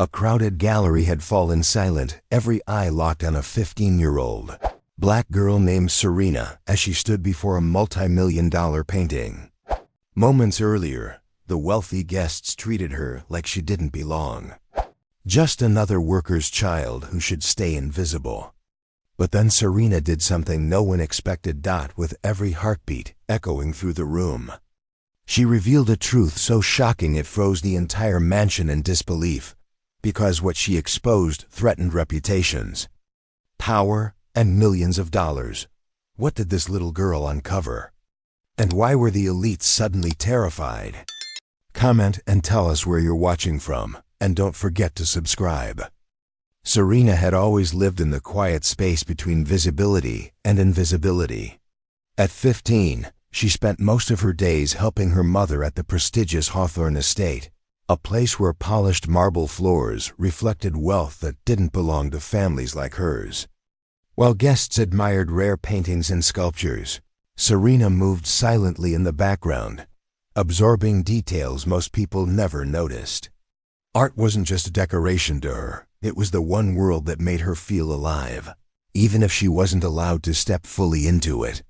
A crowded gallery had fallen silent, every eye locked on a 15-year-old black girl named Serena as she stood before a multi-million-dollar painting. Moments earlier, the wealthy guests treated her like she didn't belong. Just another worker's child who should stay invisible. But then Serena did something no one expected. With every heartbeat echoing through the room, she revealed a truth so shocking it froze the entire mansion in disbelief, because what she exposed threatened reputations, power, and millions of dollars. What did this little girl uncover? And why were the elites suddenly terrified? Comment and tell us where you're watching from, and don't forget to subscribe. Serena had always lived in the quiet space between visibility and invisibility. At 15, she spent most of her days helping her mother at the prestigious Hawthorne estate, a place where polished marble floors reflected wealth that didn't belong to families like hers. While guests admired rare paintings and sculptures, Serena moved silently in the background, absorbing details most people never noticed. Art wasn't just a decoration to her, it was the one world that made her feel alive, even if she wasn't allowed to step fully into it.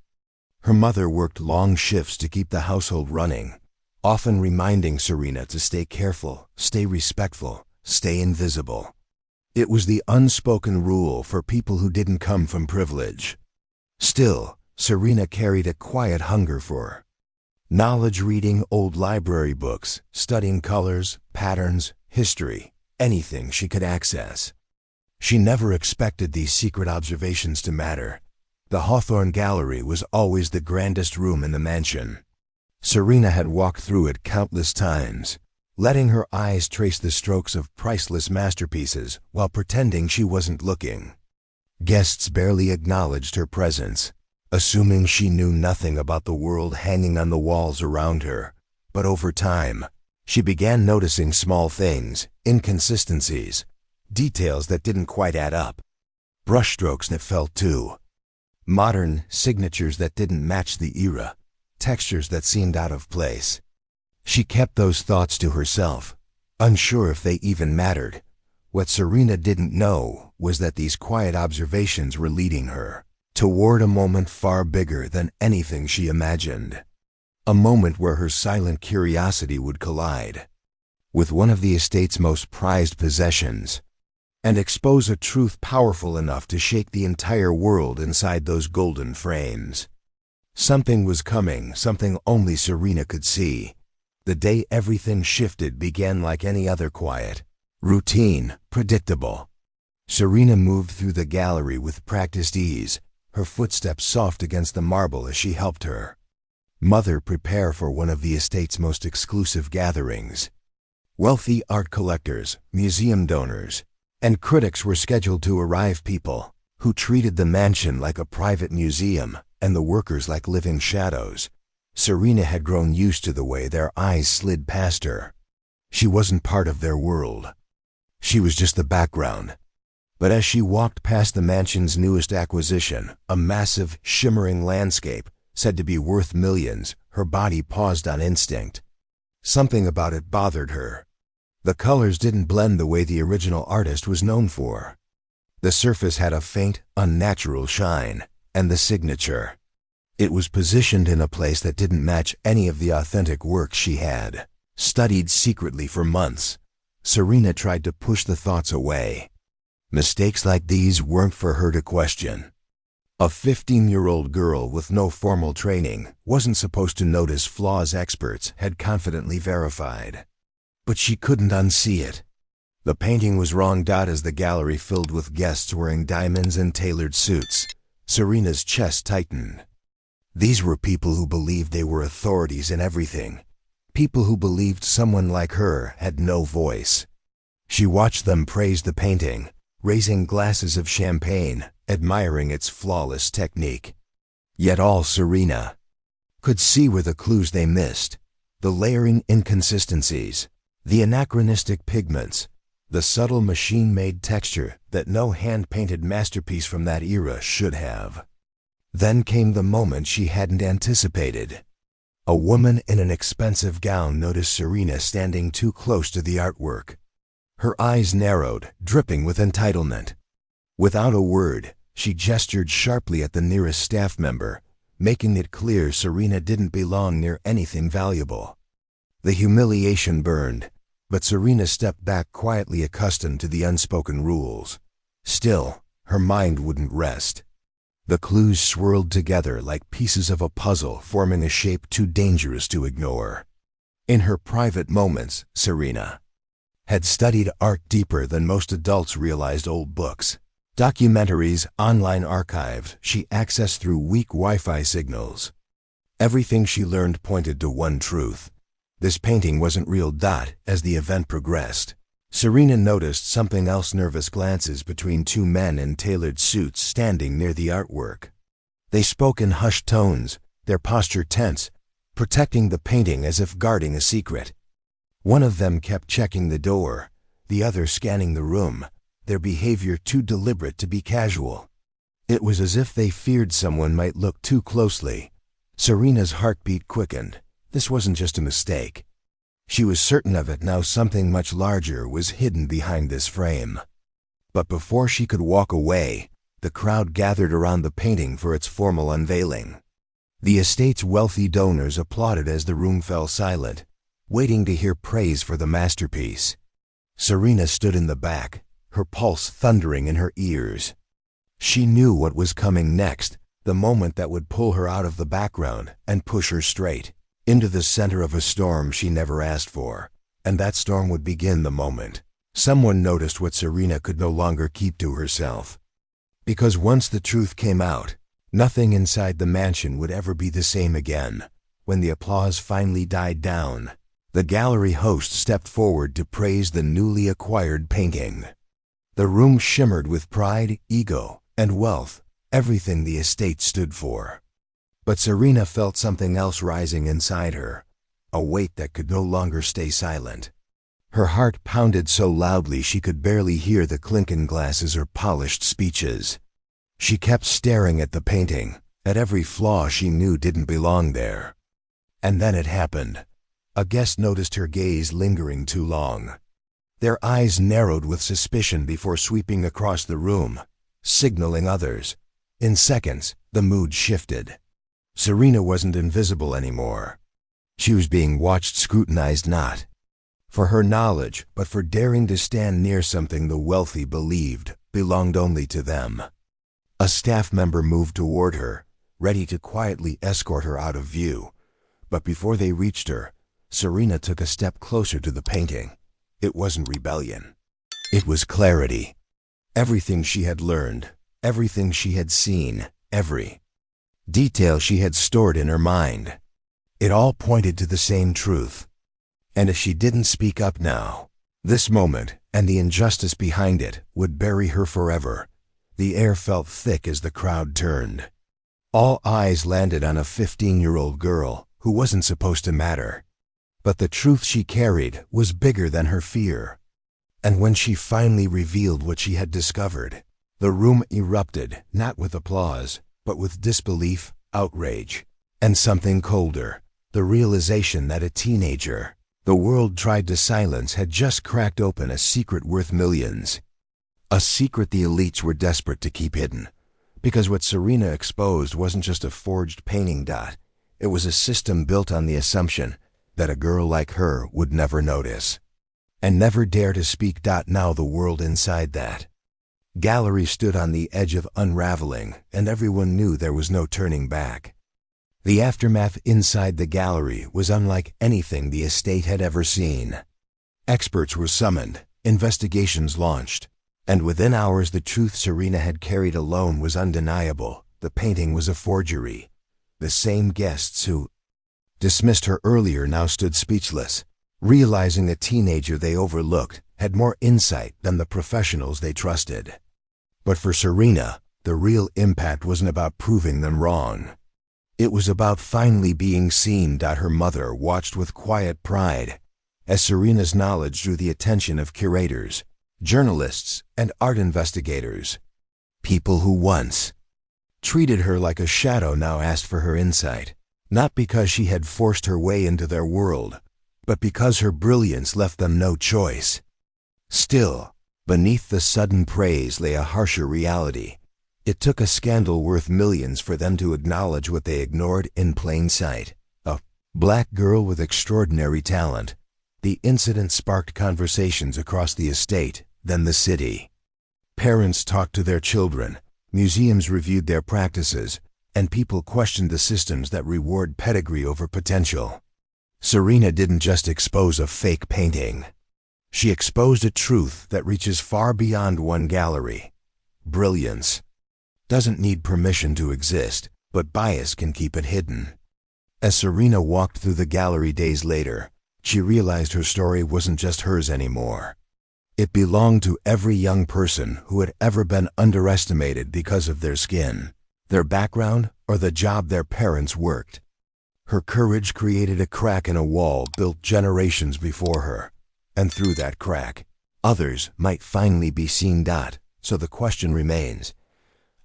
Her mother worked long shifts to keep the household running, often reminding Serena to stay careful, stay respectful, stay invisible. It was the unspoken rule for people who didn't come from privilege. Still, Serena carried a quiet hunger for knowledge, reading old library books, studying colors, patterns, history, anything she could access. She never expected these secret observations to matter. The Hawthorne Gallery was always the grandest room in the mansion. Serena had walked through it countless times, letting her eyes trace the strokes of priceless masterpieces while pretending she wasn't looking. Guests barely acknowledged her presence, assuming she knew nothing about the world hanging on the walls around her. But over time, she began noticing small things, inconsistencies, details that didn't quite add up, brushstrokes that felt too modern, signatures that didn't match the era, textures that seemed out of place. She kept those thoughts to herself, unsure if they even mattered. What Serena didn't know was that these quiet observations were leading her toward a moment far bigger than anything she imagined. A moment where her silent curiosity would collide with one of the estate's most prized possessions and expose a truth powerful enough to shake the entire world inside those golden frames. Something was coming, something only Serena could see. The day everything shifted began like any other quiet, routine, predictable. Serena moved through the gallery with practiced ease, her footsteps soft against the marble as she helped her mother prepare for one of the estate's most exclusive gatherings. Wealthy art collectors, museum donors, and critics were scheduled to arrive, people who treated the mansion like a private museum and the workers like living shadows. Serena had grown used to the way their eyes slid past her. She wasn't part of their world. She was just the background. But as she walked past the mansion's newest acquisition, a massive, shimmering landscape said to be worth millions, her body paused on instinct. Something about it bothered her. The colors didn't blend the way the original artist was known for. The surface had a faint, unnatural shine, and the signature. It was positioned in a place that didn't match any of the authentic work she had studied secretly for months. Serena tried to push the thoughts away. Mistakes like these weren't for her to question. A 15-year-old girl with no formal training wasn't supposed to notice flaws experts had confidently verified. But she couldn't unsee it. The painting was wrong. As the gallery filled with guests wearing diamonds and tailored suits, Serena's chest tightened. These were people who believed they were authorities in everything. People who believed someone like her had no voice. She watched them praise the painting, raising glasses of champagne, admiring its flawless technique. Yet all Serena could see were the clues they missed, the layering inconsistencies, the anachronistic pigments, the subtle machine-made texture that no hand-painted masterpiece from that era should have. Then came the moment she hadn't anticipated. A woman in an expensive gown noticed Serena standing too close to the artwork. Her eyes narrowed, dripping with entitlement. Without a word, she gestured sharply at the nearest staff member, making it clear Serena didn't belong near anything valuable. The humiliation burned, but Serena stepped back quietly, accustomed to the unspoken rules. Still, her mind wouldn't rest. The clues swirled together like pieces of a puzzle, forming a shape too dangerous to ignore. In her private moments, Serena had studied art deeper than most adults realized. Old books, documentaries, online archives she accessed through weak Wi-Fi signals. Everything she learned pointed to one truth: this painting wasn't real. As the event progressed, Serena noticed something else: nervous glances between two men in tailored suits standing near the artwork. They spoke in hushed tones, their posture tense, protecting the painting as if guarding a secret. One of them kept checking the door, the other scanning the room, their behavior too deliberate to be casual. It was as if they feared someone might look too closely. Serena's heartbeat quickened. This wasn't just a mistake. She was certain of it now. Something much larger was hidden behind this frame. But before she could walk away, the crowd gathered around the painting for its formal unveiling. The estate's wealthy donors applauded as the room fell silent, waiting to hear praise for the masterpiece. Serena stood in the back, her pulse thundering in her ears. She knew what was coming next, the moment that would pull her out of the background and push her straight into the center of a storm she never asked for. And that storm would begin the moment someone noticed what Serena could no longer keep to herself. Because once the truth came out, nothing inside the mansion would ever be the same again. When the applause finally died down, the gallery host stepped forward to praise the newly acquired painting. The room shimmered with pride, ego, and wealth, everything the estate stood for. But Serena felt something else rising inside her, a weight that could no longer stay silent. Her heart pounded so loudly she could barely hear the clinking glasses or polished speeches. She kept staring at the painting, at every flaw she knew didn't belong there. And then it happened. A guest noticed her gaze lingering too long. Their eyes narrowed with suspicion before sweeping across the room, signaling others. In seconds, the mood shifted. Serena wasn't invisible anymore. She was being watched, scrutinized, not for her knowledge, but for daring to stand near something the wealthy believed belonged only to them. A staff member moved toward her, ready to quietly escort her out of view. But before they reached her, Serena took a step closer to the painting. It wasn't rebellion. It was clarity. Everything she had learned, everything she had seen, every detail she had stored in her mind, it all pointed to the same truth. And if she didn't speak up now, this moment, and the injustice behind it, would bury her forever. The air felt thick as the crowd turned. All eyes landed on a 15-year-old girl who wasn't supposed to matter. But the truth she carried was bigger than her fear. And when she finally revealed what she had discovered, the room erupted, not with applause, but with disbelief, outrage, and something colder, the realization that a teenager the world tried to silence had just cracked open a secret worth millions. A secret the elites were desperate to keep hidden. Because what Serena exposed wasn't just a forged painting. It was a system built on the assumption that a girl like her would never notice and never dare to speak. Now the world inside that gallery stood on the edge of unraveling, and everyone knew there was no turning back. The aftermath inside the gallery was unlike anything the estate had ever seen. Experts were summoned, investigations launched, and within hours the truth Serena had carried alone was undeniable. The painting was a forgery. The same guests who dismissed her earlier now stood speechless, realizing a teenager they overlooked had more insight than the professionals they trusted. But for Serena, the real impact wasn't about proving them wrong. It was about finally being seen. Her mother watched with quiet pride as Serena's knowledge drew the attention of curators, journalists, and art investigators. People who once treated her like a shadow now asked for her insight, not because she had forced her way into their world, but because her brilliance left them no choice. Still, beneath the sudden praise lay a harsher reality. It took a scandal worth millions for them to acknowledge what they ignored in plain sight. A black girl with extraordinary talent. The incident sparked conversations across the estate, then the city. Parents talked to their children, museums reviewed their practices, and people questioned the systems that reward pedigree over potential. Serena didn't just expose a fake painting. She exposed a truth that reaches far beyond one gallery. Brilliance doesn't need permission to exist, but bias can keep it hidden. As Serena walked through the gallery days later, she realized her story wasn't just hers anymore. It belonged to every young person who had ever been underestimated because of their skin, their background, or the job their parents worked. Her courage created a crack in a wall built generations before her, and through that crack, others might finally be seen. So the question remains,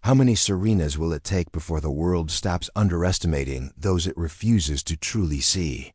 how many Serenas will it take before the world stops underestimating those it refuses to truly see?